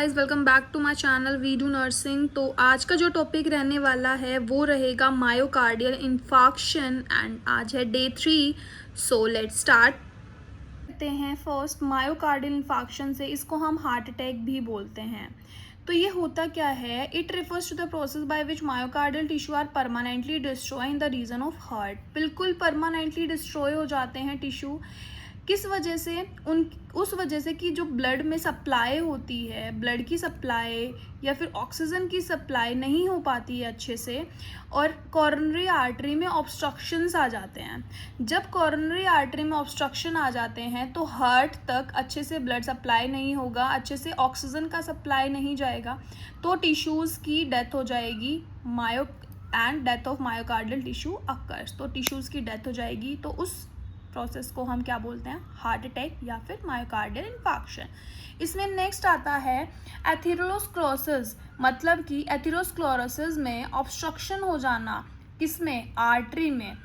Guys, welcome back to my channel we do nursing. तो आज का जो टॉपिक रहने वाला है वो रहेगा मायोकार्डियल इन्फार्क्शन एंड आज है डे 3। सो लेट्स स्टार्ट करते हैं। फर्स्ट, मायोकार्डियल इन्फार्क्शन से इसको हम हार्ट अटैक भी बोलते हैं। तो ये होता क्या है? It refers to the process by which myocardial tissue are permanently destroy in the region of heart. बिल्कुल परमानेंटली डिस्ट्रॉय हो जाते हैं टिश्यू। किस वजह से? उस वजह से कि जो ब्लड में सप्लाई होती है, ब्लड की सप्लाई या फिर ऑक्सीजन की सप्लाई नहीं हो पाती है अच्छे से, और कॉरोनरी आर्टरी में ऑब्स्ट्रक्शंस आ जाते हैं। जब कॉरोनरी आर्टरी में ऑब्स्ट्रक्शन आ जाते हैं तो हार्ट तक अच्छे से ब्लड सप्लाई नहीं होगा, अच्छे से ऑक्सीजन का सप्लाई नहीं जाएगा, तो टिश्यूज़ की डेथ हो जाएगी। And death of myocardial tissue occurs. तो टिश्यूज़ की डेथ हो जाएगी। तो उस प्रोसेस को हम क्या बोलते हैं? हार्ट अटैक या फिर मायोकार्डियल इन्फार्क्शन। इसमें नेक्स्ट आता है एथेरोस्क्लेरोसिस। मतलब कि एथेरोस्क्लेरोसिस में ऑब्स्ट्रक्शन हो जाना। किसमें? आर्टरी में।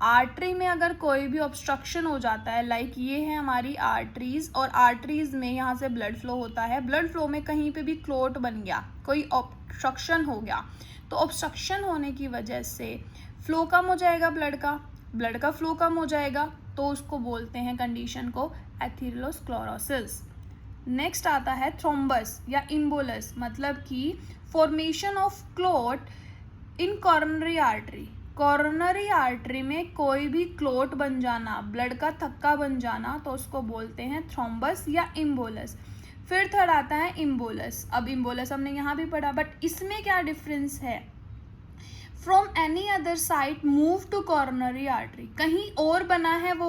आर्टरी में अगर कोई भी ऑब्स्ट्रक्शन हो जाता है, लाइक ये है हमारी आर्टरीज, और आर्टरीज में यहाँ से ब्लड फ्लो होता है, ब्लड फ्लो में कहीं पे भी क्लोट बन गया, कोई ऑब्स्ट्रक्शन हो गया, तो ऑब्स्ट्रक्शन होने की वजह से फ्लो कम हो जाएगा, ब्लड का फ्लो कम हो जाएगा, तो उसको बोलते हैं कंडीशन को एथेरोस्क्लेरोसिस। नेक्स्ट आता है थ्रोम्बस या इम्बोलस। मतलब कि formation of clot in coronary artery. Coronary artery में कोई भी क्लोट बन जाना, ब्लड का थक्का बन जाना, तो उसको बोलते हैं थ्रोम्बस या इम्बोलस। फिर थर्ड आता है इम्बोलस। अब इम्बोलस हमने यहाँ भी पढ़ा, बट इसमें क्या डिफरेंस है? From any other side move to coronary artery. कहीं और बना है वो,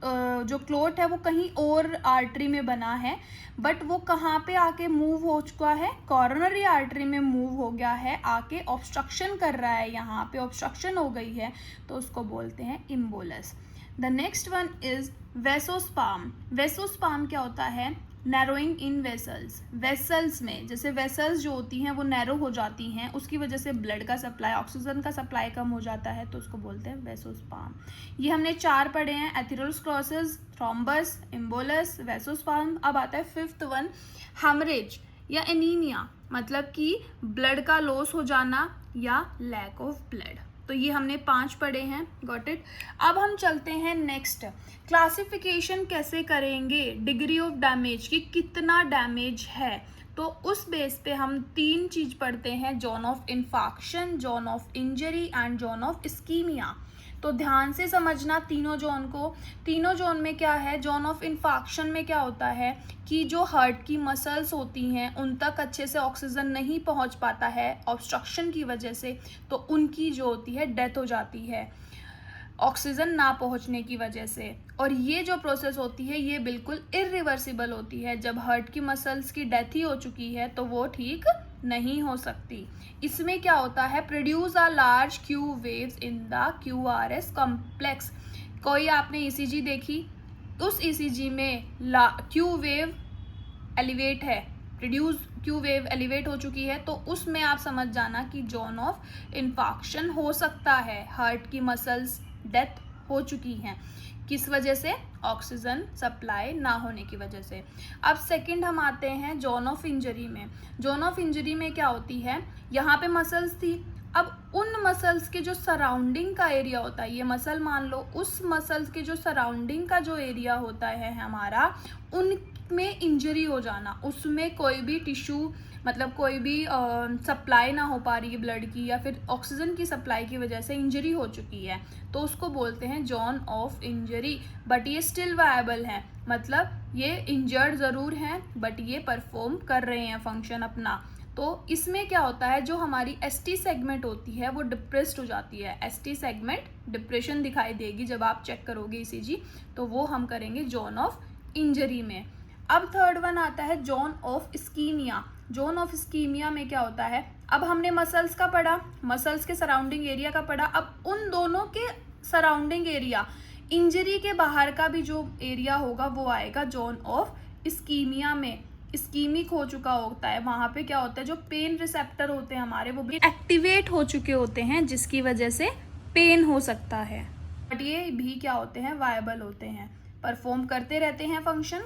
जो क्लोट है वो कहीं और आर्टरी में बना है, बट वो कहाँ पे आके मूव हो चुका है? कॉर्नरी आर्टरी में मूव हो गया है, आके ऑब्स्ट्रक्शन कर रहा है, यहाँ पे ऑब्स्ट्रक्शन हो गई है, तो उसको बोलते हैं embolus. The next one is vasospasm. Vasospasm क्या होता है? नैरोइंग इन वेसल्स। वेसल्स में, जैसे वेसल्स जो होती हैं वो नैरो हो जाती हैं, उसकी वजह से ब्लड का सप्लाई, ऑक्सीजन का सप्लाई कम हो जाता है, तो उसको बोलते हैं वेसोस्पाम। ये हमने 4 पढ़े हैं: एथेरोस्क्लेरोसिस, थ्रोम्बस, इम्बोलस, वेसोस्पाम। अब आता है फिफ्थ वन, हेमरेज या एनीमिया। मतलब कि ब्लड का लॉस हो जाना या लैक ऑफ ब्लड। तो ये हमने 5 पढ़े हैं, गॉट इट। अब हम चलते हैं नेक्स्ट, क्लासिफिकेशन कैसे करेंगे डिग्री ऑफ डैमेज की, कितना डैमेज है। तो उस बेस पे हम 3 चीज पढ़ते हैं: zone of infarction, zone of injury and zone of ischaemia. तो ध्यान से समझना तीनों जोन को। तीनों जोन में क्या है? जोन ऑफ इन्फार्क्शन में क्या होता है कि जो हार्ट की मसल्स होती हैं उन तक अच्छे से ऑक्सीजन नहीं पहुंच पाता है ऑब्स्ट्रक्शन की वजह से, तो उनकी जो होती है डेथ हो जाती है ऑक्सीजन ना पहुंचने की वजह से। और ये जो प्रोसेस होती है ये बिल्कुल इरिवर्सिबल होती है। जब हार्ट की मसल्स की डेथ ही हो चुकी है तो वो ठीक नहीं हो सकती। इसमें क्या होता है? Produce a large Q waves in the QRS complex. कोई आपने ECG देखी, उस ECG में क्यू वेव एलिवेट है, प्रोड्यूस क्यू वेव एलिवेट हो चुकी है, तो उसमें आप समझ जाना कि जोन ऑफ इन्फार्क्शन हो सकता है, हार्ट की मसल्स डेथ हो चुकी हैं। किस वजह से? ऑक्सीजन सप्लाई ना होने की वजह से। अब सेकंड हम आते हैं जोन ऑफ इंजरी में। जोन ऑफ इंजरी में क्या होती है? यहाँ पे मसल्स थी, अब उन मसल्स के जो सराउंडिंग का एरिया होता है, ये मसल मान लो, उस मसल्स के जो सराउंडिंग का जो एरिया होता है हमारा, उनमें इंजरी हो जाना, उसमें कोई भी टिश्यू, मतलब कोई भी सप्लाई ना हो पा रही है ब्लड की, या फिर ऑक्सीजन की सप्लाई की वजह से इंजरी हो चुकी है, तो उसको बोलते हैं जोन ऑफ इंजरी। बट ये स्टिल वायबल है, मतलब ये इंजर्ड ज़रूर हैं बट ये परफॉर्म कर रहे हैं फंक्शन अपना। तो इसमें क्या होता है? जो हमारी ST सेगमेंट होती है वो डिप्रेस्ड हो जाती है। ST सेगमेंट डिप्रेशन दिखाई देगी जब आप चेक करोगे ECG, तो वो हम करेंगे जोन ऑफ इंजरी में। अब थर्ड वन आता है zone of ischaemia. Zone of ischaemia में क्या होता है? अब हमने मसल्स का पढ़ा, मसल्स के सराउंडिंग एरिया का पढ़ा, अब उन दोनों के सराउंडिंग एरिया, इंजरी के बाहर का भी जो एरिया होगा वो आएगा जोन ऑफ इस्कीमिया में। इस्कीमिक हो चुका होता है, वहाँ पे क्या होता है? जो पेन रिसेप्टर होते हैं हमारे वो भी एक्टिवेट हो चुके होते हैं, जिसकी वजह से पेन हो सकता है। बट ये भी क्या होते हैं? वायबल होते हैं, परफॉर्म करते रहते हैं फंक्शन।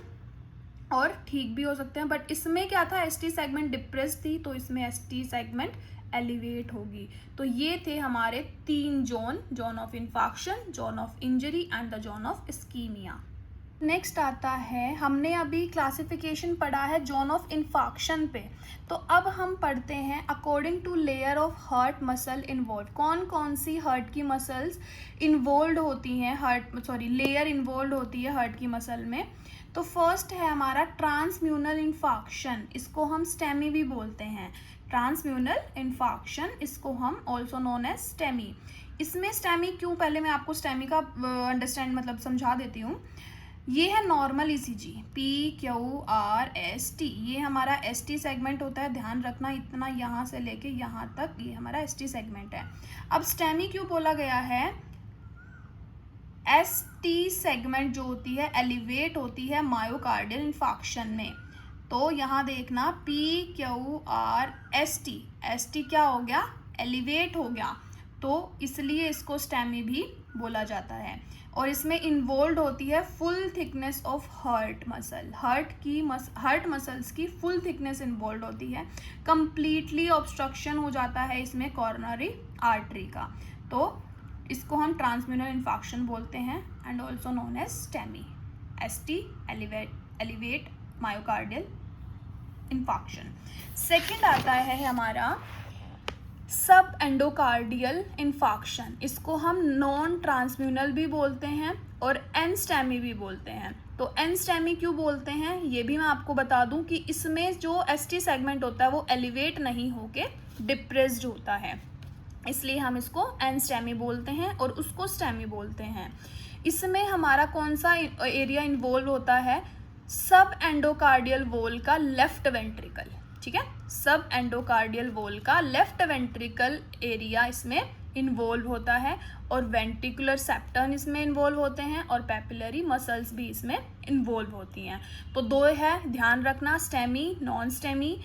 और ठीक भी हो सकते हैं, बट इसमें क्या था, एसटी सेगमेंट डिप्रेस थी, तो इसमें एसटी सेगमेंट एलिवेट होगी। तो ये थे हमारे 3 zone, zone of infarction, zone of injury and the zone of ischaemia. Next आता है, हमने अभी क्लासिफिकेशन पढ़ा है जोन ऑफ इन्फाक्शन पे, तो अब हम पढ़ते हैं according to layer of heart muscle involve, कौन कौन सी हार्ट की मसल्स इन्वॉल्व होती हैं, लेयर इन्वॉल्व होती है हार्ट की मसल में। तो फर्स्ट है हमारा ट्रांसम्यूनल इन्फाक्शन, इसको हम स्टेमी भी बोलते हैं, ट्रांसम्यूनल इन्फाक्शन, इसको हम ऑल्सो नोन एज स्टेमी। इसमें स्टेमी क्यों, पहले मैं आपको स्टेमी का अंडरस्टैंड मतलब समझा देती हूँ। ये है नॉर्मल ईसीजी, PQRST, ये हमारा ST सेगमेंट होता है, ध्यान रखना इतना, यहाँ से लेके यहाँ तक ये हमारा ST सेगमेंट है। अब स्टेमी क्यों बोला गया है, ST सेगमेंट जो होती है एलिवेट होती है मायोकार्डियल इन्फाक्शन में। तो यहाँ देखना PQRST, ST क्या हो गया, एलिवेट हो गया, तो इसलिए इसको स्टेमी भी बोला जाता है। और इसमें इन्वॉल्व होती है full thickness of heart muscle, heart muscles की फुल थिकनेस इन्वॉल्व होती है, कंप्लीटली ऑब्स्ट्रक्शन हो जाता है इसमें कॉर्नरी आर्टरी का, तो इसको हम ट्रांसम्यूनल इन्फाक्शन बोलते हैं and also known as STEMI, ST elevate myocardial infarction. Second आता है हमारा सब एंडोकार्डियल इन्फाक्शन, इसको हम नॉन ट्रांसम्यूनल भी बोलते हैं और एनस्टेमी भी बोलते हैं। तो एनस्टेमी क्यों बोलते हैं ये भी मैं आपको बता दूं कि इसमें जो ST सेगमेंट होता है वो एलिवेट नहीं होके डिप्रेस्ड होता है, इसलिए हम इसको एनस्टेमी बोलते हैं और उसको स्टेमी बोलते हैं। इसमें हमारा कौन सा एरिया इन्वॉल्व होता है, सब एंडोकार्डियल वॉल का लेफ्ट वेंट्रिकल, ठीक है, सब एंडोकार्डियल वॉल का लेफ्ट वेंट्रिकल एरिया इसमें इन्वॉल्व होता है और वेंट्रिकुलर सेप्टम इसमें इन्वॉल्व होते हैं और पेपिलरी मसल्स भी इसमें इन्वॉल्व होती हैं। तो दो है, ध्यान रखना, STEMI, non STEMI,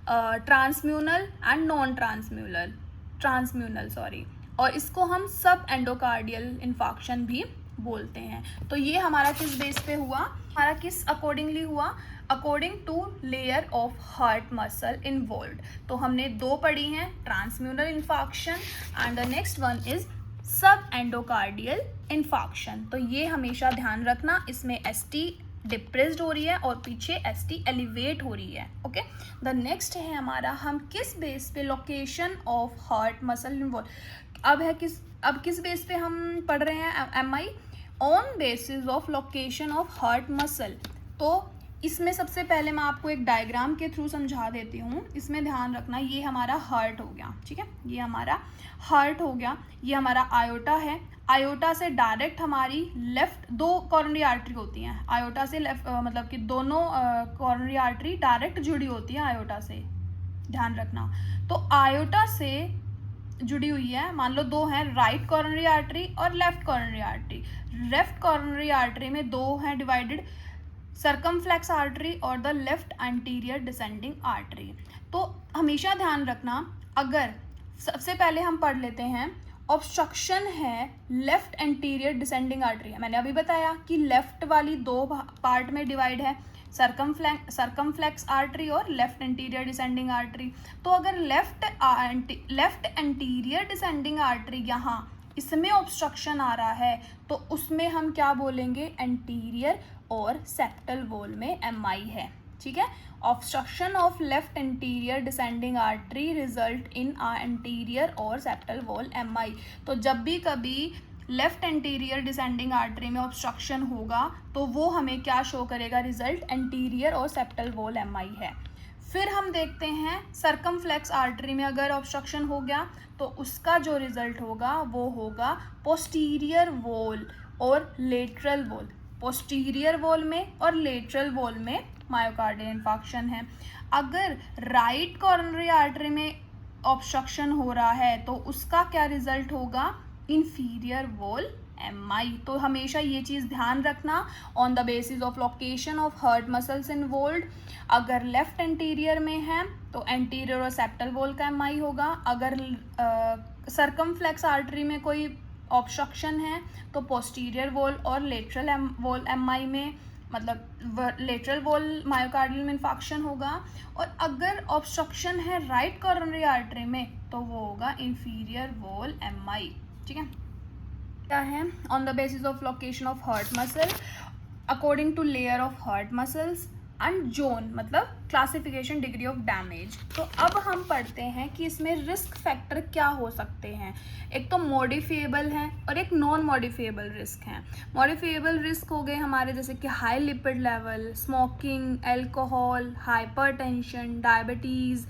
transmural and non transmural sorry, और इसको हम सब एंडोकार्डियल इन्फाक्शन भी बोलते हैं। तो ये हमारा किस बेस पे हुआ, हमारा किस अकॉर्डिंगली हुआ, according to layer of heart muscle involve. तो हमने 2 पढ़ी हैं, transmural infarction and the next one is subendocardial infarction. तो ये हमेशा ध्यान रखना, इसमें ST डिप्रेस्ड हो रही है और पीछे ST एलिवेट हो रही है। ओके, द नेक्स्ट है हमारा, हम किस बेस पे location of heart muscle involve, अब किस बेस पे हम पढ़ रहे हैं MI, on basis of location of heart muscle. तो इसमें सबसे पहले मैं आपको एक डायग्राम के थ्रू समझा देती हूँ, इसमें ध्यान रखना, ये हमारा हार्ट हो गया, ठीक है, ये हमारा हार्ट हो गया, ये हमारा आयोटा है, आयोटा से डायरेक्ट हमारी लेफ्ट 2 कॉर्नरी आर्टरी होती हैं, आयोटा से लेफ्ट मतलब कि दोनों कॉर्नरी आर्टरी डायरेक्ट जुड़ी होती है आयोटा से, ध्यान रखना। तो आयोटा से जुड़ी हुई है, मान लो 2 हैं, राइट कॉर्नरी आर्टरी और left coronary artery. Left coronary artery में 2 हैं डिवाइडेड, सर्कमफ्लेक्स आर्टरी और the left anterior descending artery. तो हमेशा ध्यान रखना, अगर सबसे पहले हम पढ़ लेते हैं, ऑब्स्ट्रक्शन है लेफ्ट एंटीरियर डिसेंडिंग आर्टरी है, मैंने अभी बताया कि लेफ्ट वाली 2 पार्ट में डिवाइड है, सर्कमफ्लेक्स आर्टरी और लेफ्ट एंटीरियर डिसेंडिंग आर्टरी। तो अगर लेफ्ट एंटीरियर डिसेंडिंग आर्टरी यहाँ इसमें ऑब्स्ट्रक्शन आ रहा है तो उसमें हम क्या बोलेंगे, एंटीरियर और सेप्टल वॉल में MI है, ठीक है। Obstruction of left anterior descending artery result in anterior और सेप्टल वॉल MI। तो जब भी कभी लेफ्ट एंटीरियर डिसेंडिंग आर्टरी में ऑब्स्ट्रक्शन होगा तो वो हमें क्या शो करेगा, रिजल्ट एंटीरियर और सेप्टल वॉल MI है। फिर हम देखते हैं सर्कमफ्लेक्स आर्टरी में अगर ऑब्स्ट्रक्शन हो गया तो उसका जो रिजल्ट होगा वो होगा पोस्टीरियर वॉल और लेटरल वॉल, पोस्टीरियर वॉल में और लेटरल वॉल में मायोकार्डियल इन्फाक्शन है। अगर राइट कॉर्नरी आर्टरी में ऑब्स्ट्रक्शन हो रहा है तो उसका क्या रिजल्ट होगा, इंफीरियर वॉल MI। तो हमेशा ये चीज़ ध्यान रखना, on the basis of location of heart muscles involve, अगर लेफ्ट एंटीरियर में है तो एंटीरियर और सेप्टल वॉल का MI होगा, अगर सर्कमफ्लेक्स आर्टरी में कोई ऑब्स्ट्रक्शन है तो पोस्टीरियर वॉल और लेटरल वॉल MI में मतलब लेटरल वॉल मायोकार्डियल में इन्फाक्शन होगा, और अगर ऑब्स्ट्रक्शन है राइट कोरोनरी आर्टरी में तो वो होगा इंफीरियर वॉल MI। ठीक है, क्या है? On the basis of location of heart muscle according to layer of heart muscles and zone, मतलब क्लासिफिकेशन डिग्री ऑफ डैमेज। तो अब हम पढ़ते हैं कि इसमें रिस्क फैक्टर क्या हो सकते हैं। एक तो मॉडिफिएबल हैं और एक नॉन मॉडिफिएबल रिस्क हैं। मॉडिफिएबल रिस्क हो गए हमारे जैसे कि high lipid level, smoking, alcohol, hypertension, diabetes,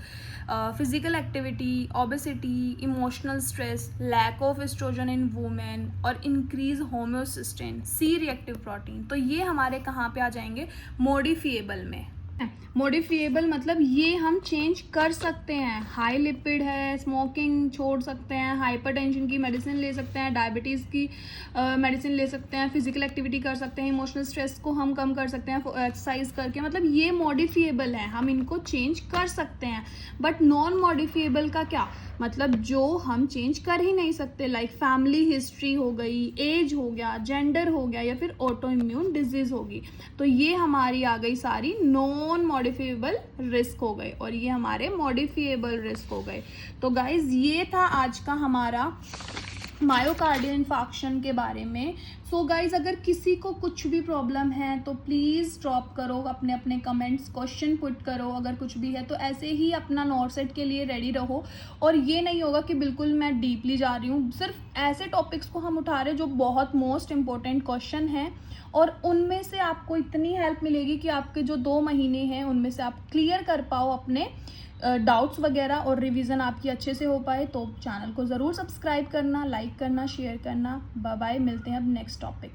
physical activity, obesity, emotional stress, lack of oestrogen in women और increase homocysteine, C reactive protein. तो ये हमारे कहाँ पे आ जाएंगे? मॉडिफिएबल में। मॉडिफिएबल मतलब ये हम चेंज कर सकते हैं। हाई लिपिड है, स्मोकिंग छोड़ सकते हैं, हाइपरटेंशन की मेडिसिन ले सकते हैं, डायबिटीज़ की मेडिसिन ले सकते हैं, फिजिकल एक्टिविटी कर सकते हैं, इमोशनल स्ट्रेस को हम कम कर सकते हैं एक्सरसाइज करके। मतलब ये मॉडिफिएबल है, हम इनको चेंज कर सकते हैं। बट नॉन मॉडिफिएबल का क्या मतलब? जो हम चेंज कर ही नहीं सकते, लाइक फैमिली हिस्ट्री हो गई, एज हो गया, जेंडर हो गया, या फिर ऑटो इम्यून डिजीज होगी। तो ये हमारी आ गई सारी नॉन मॉडिफिएबल रिस्क हो गए, और ये हमारे मॉडिफिएबल रिस्क हो गए। तो गाइज ये था आज का हमारा मायोकार्डियल इन्फाक्शन के बारे में। सो गाइज अगर किसी को कुछ भी प्रॉब्लम है तो प्लीज़ ड्रॉप करो अपने अपने कमेंट्स, क्वेश्चन पुट करो। अगर कुछ भी है तो ऐसे ही अपना नॉर्सेट के लिए रेडी रहो। और ये नहीं होगा कि बिल्कुल मैं डीपली जा रही हूँ, सिर्फ ऐसे टॉपिक्स को हम उठा रहे हैं जो बहुत मोस्ट इंपॉर्टेंट क्वेश्चन हैं, और उनमें से आपको इतनी हेल्प मिलेगी कि आपके जो 2 महीने हैं उनमें से आप क्लियर कर पाओ अपने डाउट्स वगैरह, और रिवीजन आपकी अच्छे से हो पाए। तो चैनल को ज़रूर सब्सक्राइब करना, लाइक करना, शेयर करना। बाय बाय, मिलते हैं अब नेक्स्ट टॉपिक।